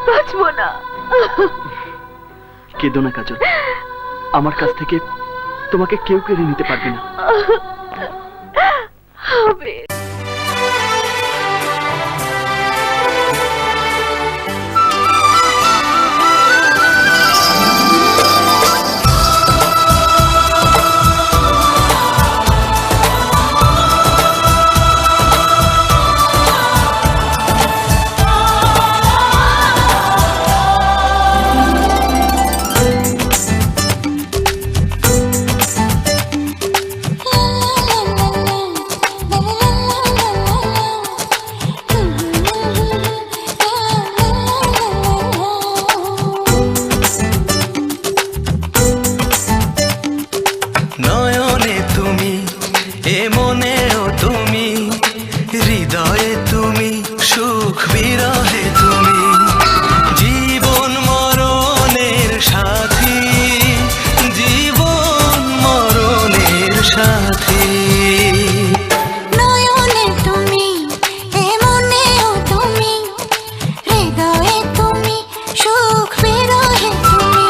বাঁচবো না। কেঁদো না কাজল, আমার কাছ থেকে তোমাকে কেউ কেড়ে নিতে পারবে না। হবে। নয়নে তুমি, এ মনেও তুমি, হৃদয়ে তুমি, সুখ বিরহে তুমি, জীবন মরণের সাথী, জীবন মরণের সাথী। নয়নে তুমি, এ মনেও তুমি, হৃদয়ে তুমি, সুখ বিরহে তুমি,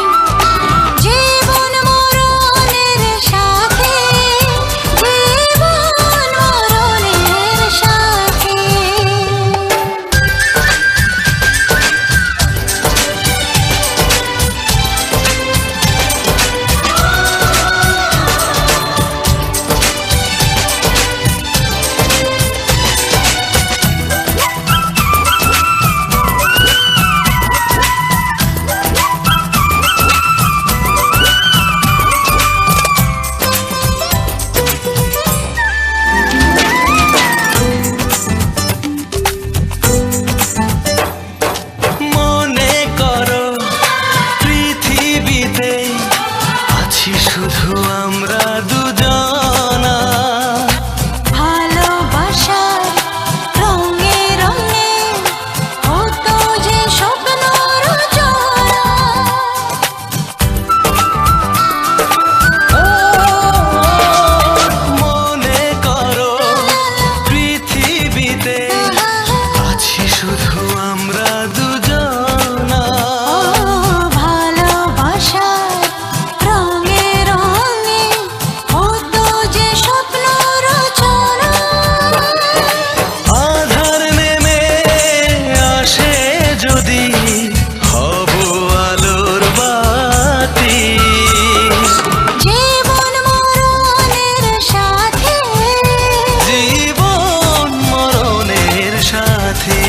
জীবন মরণের সাথী, জীবন মরণের সাথী। মনে করো পৃথিবীতে আছি শুধু আমরা দুজনা, ভালোবাসার রঙে রঙে হতো যে স্বপ্ন রচনা। মনে করো পৃথিবীতে আছি শুধু আমরা দুজনা, ভালোবাসার রঙে রঙে হতো যে স্বপ্ন রচনা। আধার নেমে আসে যদি হব আলোর বাতি, জীবন মরণের সাথে, জীবন মরণের সাথী।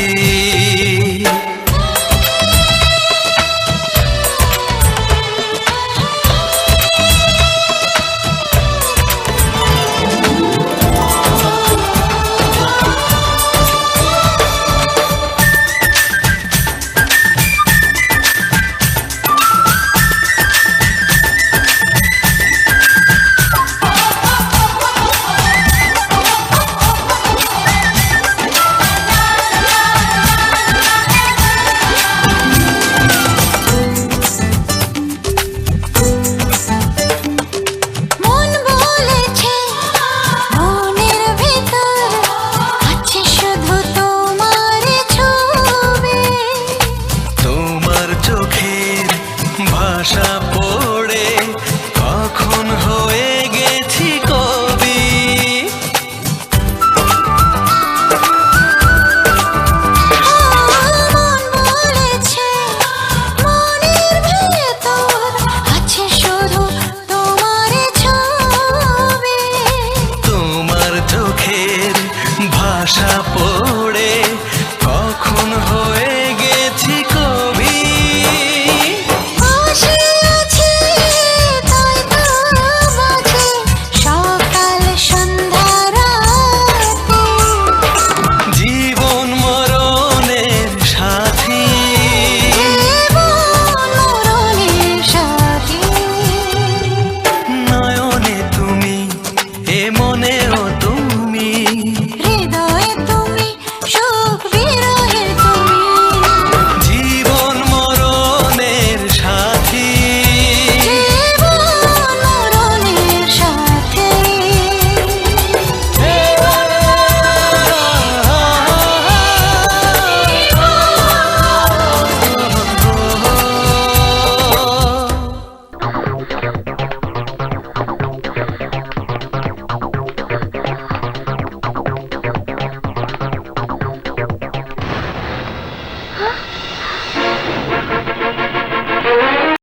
মন বলেছে মনের ভিতর আছে শুধু তোমার ছবি, তোমার চোখের ভাষা পড়ে কখন হয়ে গেছি কবি। মন বলেছে মনের ভিতর আছে শুধু তোমার ছবি, তোমার চোখের ভাষা পড়ে কখন হয়ে গেছি কবি। আসিয়া